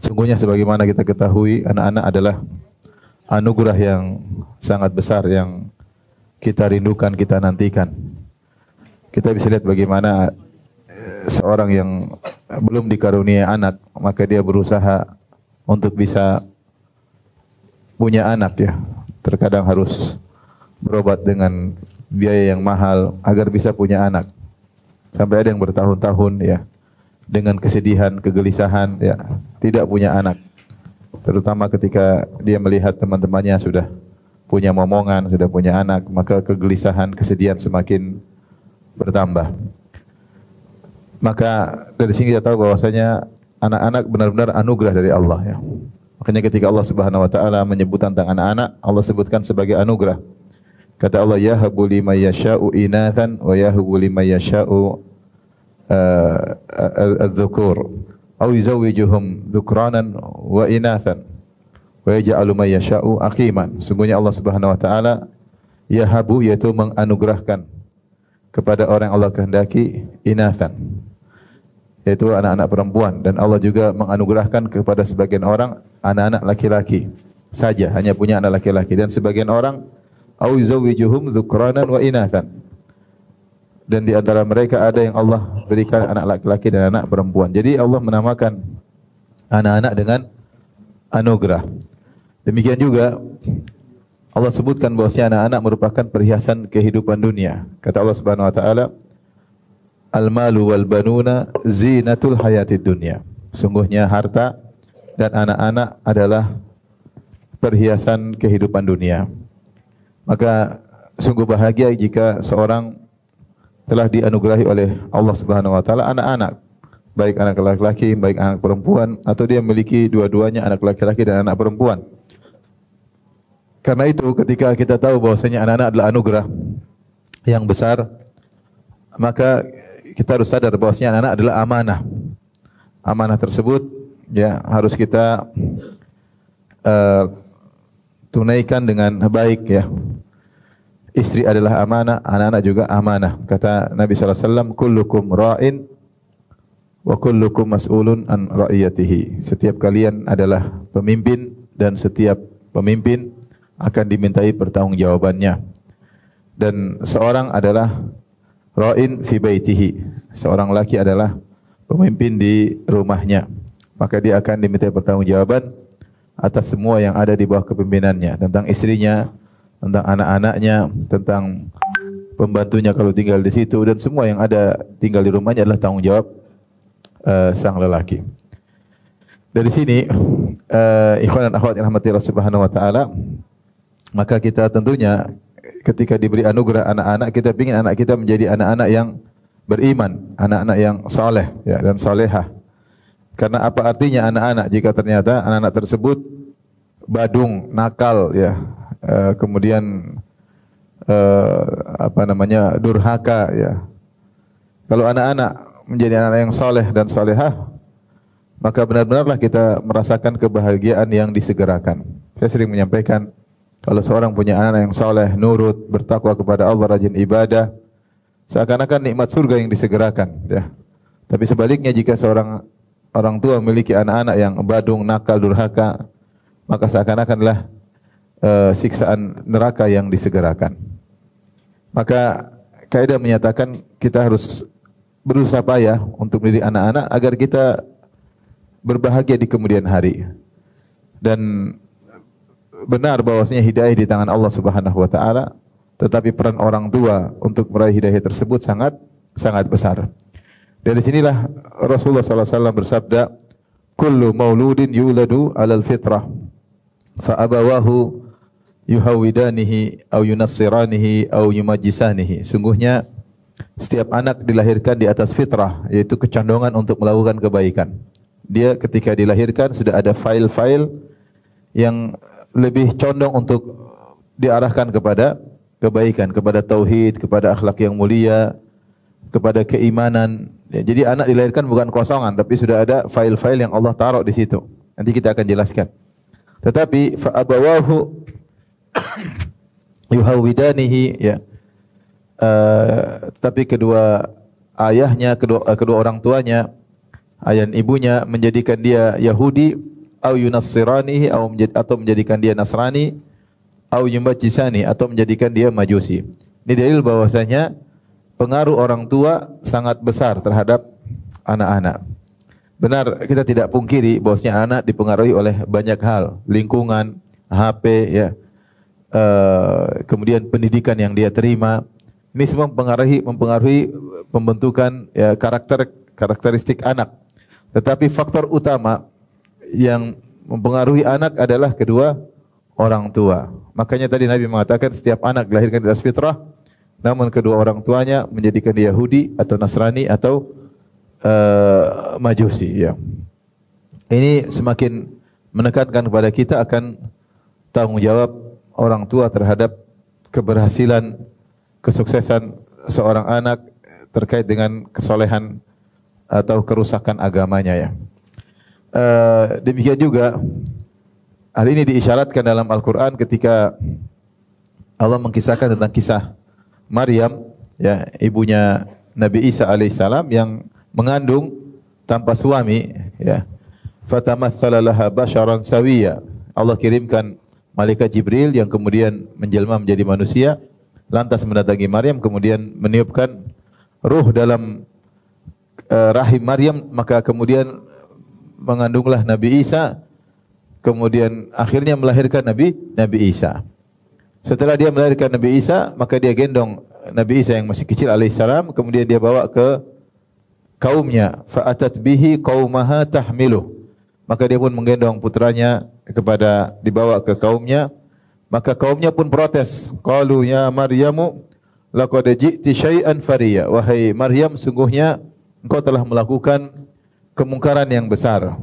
Sungguhnya sebagaimana kita ketahui, anak-anak adalah anugerah yang sangat besar yang kita rindukan, kita nantikan. Kita bisa lihat bagaimana seorang yang belum dikaruniai anak, maka dia berusaha untuk bisa punya anak ya. Terkadang harus berobat dengan biaya yang mahal agar bisa punya anak. Sampai ada yang bertahun-tahun ya dengan kesedihan, kegelisahan ya, tidak punya anak. Terutama ketika dia melihat teman-temannya sudah punya momongan, sudah punya anak, maka kegelisahan, kesedihan semakin bertambah. Maka dari sini kita tahu bahwasanya anak-anak benar-benar anugerah dari Allah ya. Makanya ketika Allah Subhanahu wa taala menyebut tentang anak-anak, Allah sebutkan sebagai anugerah. Kata Allah, yahabu liman yasha'u inathan wa yahabu liman yasha'u az-zukur aw yuzawwijuhum dhukranan wa inathan wa yaj'alu man yasha'u aqiman. Sungguhnya Allah Subhanahu wa taala yahabu, yaitu menganugerahkan kepada orang yang Allah kehendaki inathan, yaitu anak-anak perempuan, dan Allah juga menganugerahkan kepada sebagian orang anak-anak laki-laki saja, hanya punya anak laki-laki, dan sebagian orang aw yuzawwijuhum dhukranan wa inathan, dan di antara mereka ada yang Allah berikan anak laki-laki dan anak perempuan. Jadi Allah menamakan anak-anak dengan anugerah. Demikian juga Allah sebutkan bahwasanya anak-anak merupakan perhiasan kehidupan dunia. Kata Allah Subhanahu wa taala, al-malu wal banuna zinatul hayatid dunya. Sungguhnya harta dan anak-anak adalah perhiasan kehidupan dunia. Maka sungguh bahagia jika seorang telah dianugerahi oleh Allah Subhanahu wa taala anak-anak, baik anak laki-laki, baik anak perempuan, atau dia memiliki dua-duanya, anak laki-laki dan anak perempuan. Karena itu ketika kita tahu bahwasanya anak-anak adalah anugerah yang besar, maka kita harus sadar bahwasanya anak-anak adalah amanah. Amanah tersebut ya harus kita tunaikan dengan baik ya. Istri adalah amanah, anak-anak juga amanah. Kata Nabi sallallahu alaihi wasallam, kullukum ra'in wa kullukum mas'ulun an ra'iyatihi. Setiap kalian adalah pemimpin dan setiap pemimpin akan dimintai pertanggungjawabannya. Dan seorang adalah ra'in fi baitihi. Seorang laki adalah pemimpin di rumahnya. Maka dia akan dimintai pertanggungjawaban atas semua yang ada di bawah kepemimpinannya, tentang istrinya, tentang anak-anaknya, tentang pembantunya kalau tinggal di situ, dan semua yang ada tinggal di rumahnya adalah tanggung jawab sang lelaki. Dari sini, ikhwan dan akhwat yang rahmati Allah Subhanahu wa taala, maka kita tentunya ketika diberi anugerah anak-anak, kita ingin anak kita menjadi anak-anak yang beriman, anak-anak yang saleh ya, dan salehah. Karena apa artinya anak-anak jika ternyata anak-anak tersebut badung, nakal ya, kemudian durhaka ya. Kalau anak-anak menjadi anak yang saleh dan salehah, maka benar-benarlah kita merasakan kebahagiaan yang disegerakan. Saya sering menyampaikan, kalau seorang punya anak yang saleh, nurut, bertakwa kepada Allah, rajin ibadah, seakan-akan nikmat surga yang disegerakan ya. Tapi sebaliknya jika seorang orang tua memiliki anak-anak yang badung, nakal, durhaka, maka seakan-akanlah siksaan neraka yang disegerakan. Maka kaidah menyatakan kita harus berusaha payah untuk mendidik anak-anak agar kita berbahagia di kemudian hari. Dan benar bahwasanya hidayah di tangan Allah Subhanahu wa taala, tetapi peran orang tua untuk meraih hidayah tersebut sangat besar. Dari sinilah Rasulullah sallallahu alaihi wasallam bersabda, kullu mauludin yuladu 'alal fitrah fa abawahu yuhawidanihi au yunassiranihi au yumajjisanihi. Sungguhnya setiap anak dilahirkan di atas fitrah, yaitu kecondongan untuk melakukan kebaikan. Dia ketika dilahirkan sudah ada file-file yang lebih condong untuk diarahkan kepada kebaikan, kepada tauhid, kepada akhlak yang mulia, kepada keimanan. Ya, jadi anak dilahirkan bukan kosongan, tapi sudah ada file-file yang Allah taruh di situ. Nanti kita akan jelaskan. Tetapi fa abawahu yuhawidanihi ya. Tapi kedua ayahnya, kedua orang tuanya, ayah dan ibunya menjadikan dia Yahudi au yunassiranihi atau menjadikan dia Nasrani, au yumajjisani atau menjadikan dia Majusi. Ini dalil bahwasanya pengaruh orang tua sangat besar terhadap anak-anak. Benar, kita tidak pungkiri bahwasanya anak dipengaruhi oleh banyak hal, lingkungan, HP, ya, kemudian pendidikan yang dia terima. Ini semua mempengaruhi pembentukan ya, karakteristik anak. Tetapi faktor utama yang mempengaruhi anak adalah kedua orang tua. Makanya tadi Nabi mengatakan setiap anak dilahirkan di atas fitrah, namun kedua orang tuanya menjadikan dia Yahudi atau Nasrani atau Majusi. Ya. Ini semakin menekankan kepada kita akan tanggung jawab orang tua terhadap keberhasilan, kesuksesan seorang anak terkait dengan kesolehan atau kerusakan agamanya. Ya. Demikian juga hal ini diisyaratkan dalam Al-Quran ketika Allah mengkisahkan tentang kisah Maryam, ya, ibunya Nabi Isa alaihissalam yang mengandung tanpa suami, ya. Fatamatsala laha basharan sawiyya. Allah kirimkan malaikat Jibril yang kemudian menjelma menjadi manusia, lantas mendatangi Maryam, kemudian meniupkan ruh dalam rahim Maryam, maka kemudian mengandunglah Nabi Isa, kemudian akhirnya melahirkan Nabi Isa. Setelah dia melahirkan Nabi Isa, maka dia gendong Nabi Isa yang masih kecil alaihissalam, kemudian dia bawa ke kaumnya, fa'atat bihi qaumaha tahmiluh. Maka dia pun menggendong putranya dibawa ke kaumnya, maka kaumnya pun protes. Qalu ya Maryamu laqad ji'ti syai'an fariya. Wahai Maryam, sungguhnya engkau telah melakukan kemungkaran yang besar.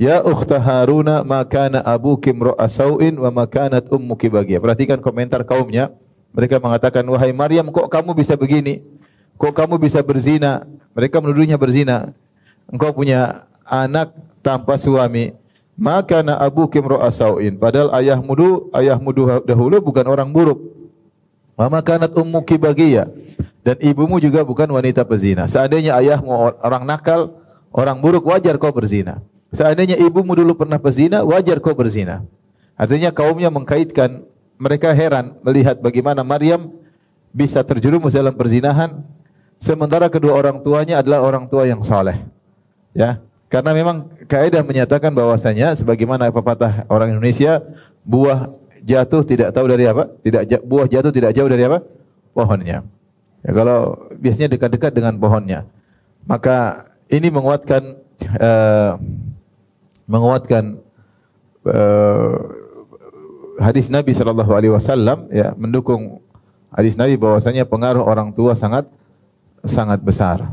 Ya ukhta Haruna ma kana abuki imra'a sau'in wa ma kanat ummuki baghiyah. Perhatikan komentar kaumnya. Mereka mengatakan, wahai Maryam, kok kamu bisa begini? Kok kamu bisa berzina? Mereka menuduhnya berzina. Engkau punya anak tanpa suami. Maka na abuki imra'a sau'in. Padahal ayahmu dahulu bukan orang buruk. Wa ma kanat ummuki baghiyah. Dan ibumu juga bukan wanita pezina. Seandainya ayahmu orang nakal, orang buruk, wajar kau berzina. Seandainya ibumu dulu pernah pezina, wajar kau berzina. Artinya kaumnya mengkaitkan, mereka heran melihat bagaimana Maryam bisa terjerumus dalam perzinahan, sementara kedua orang tuanya adalah orang tua yang saleh. Ya, karena memang kaidah menyatakan bahwasanya sebagaimana pepatah orang Indonesia, buah jatuh tidak tahu dari apa? Buah jatuh tidak jauh dari apa? Pohonnya. Ya, kalau biasanya dekat-dekat dengan pohonnya. Maka ini menguatkan hadis Nabi sallallahu alaihi wasallam, ya, mendukung hadis Nabi bahwasanya pengaruh orang tua sangat besar.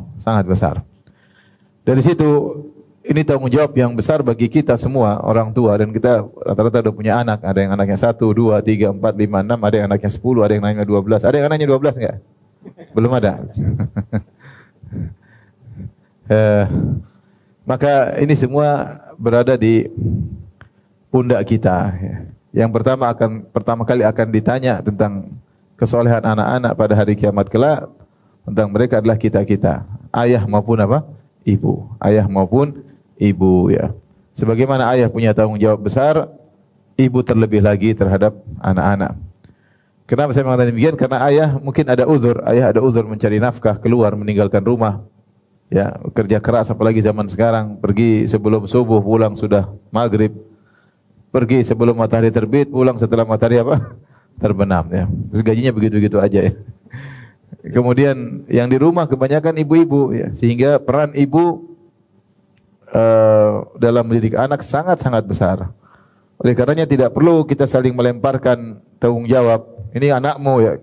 Dari situ ini tanggung jawab yang besar bagi kita semua orang tua, dan kita rata-rata udah punya anak. Ada yang anaknya 1, 2, 3, 4, 5, 6, ada yang anaknya 10, ada yang anaknya 12. Ada yang anaknya 12 enggak? Belum ada. Maka ini semua berada di pundak kita. Yang pertama kali akan ditanya tentang kesolehan anak-anak pada hari kiamat kelak, tentang mereka adalah kita-kita, ayah maupun apa? Ibu. Ayah maupun ibu, ya. Sebagaimana ayah punya tanggung jawab besar, ibu terlebih lagi terhadap anak-anak. Kenapa saya mengatakan demikian? Karena ayah mungkin ada uzur mencari nafkah, keluar meninggalkan rumah. Ya, kerja keras apalagi zaman sekarang, pergi sebelum subuh, pulang sudah maghrib. Pergi sebelum matahari terbit, pulang setelah matahari apa? Terbenam, ya. Terus gajinya begitu-begitu aja, ya. Kemudian yang di rumah kebanyakan ibu-ibu, ya, sehingga peran ibu dalam mendidik anak sangat-sangat besar. Oleh karenanya tidak perlu kita saling melemparkan tanggung jawab. Ini anakmu, ya.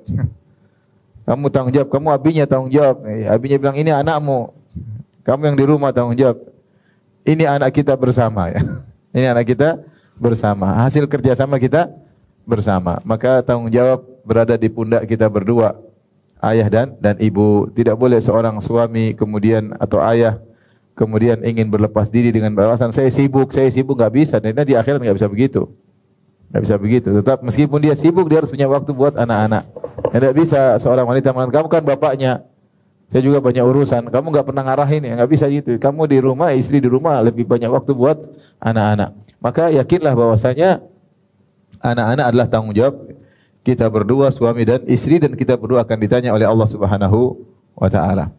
Kamu tanggung jawab, kamu abinya tanggung jawab. Abinya bilang ini anakmu. Kamu yang di rumah tanggung jawab. Ini anak kita bersama, ya. Ini anak kita bersama. Hasil kerjasama kita bersama. Maka tanggung jawab berada di pundak kita berdua, ayah dan ibu. Tidak boleh seorang suami kemudian atau ayah kemudian ingin berlepas diri dengan beralasan saya sibuk, nggak bisa. Dan di akhirat nggak bisa begitu. Nggak bisa begitu. Tetap meskipun dia sibuk, dia harus punya waktu buat anak-anak. Tidak bisa seorang wanita mengatakan, kamu kan bapaknya, saya juga banyak urusan, kamu nggak pernah ngarahin, ya nggak bisa gitu. Kamu di rumah, istri di rumah, lebih banyak waktu buat anak-anak. Maka yakinlah bahwasanya anak-anak adalah tanggung jawab kita berdua, suami dan istri, dan kita berdua akan ditanya oleh Allah Subhanahu wa taala.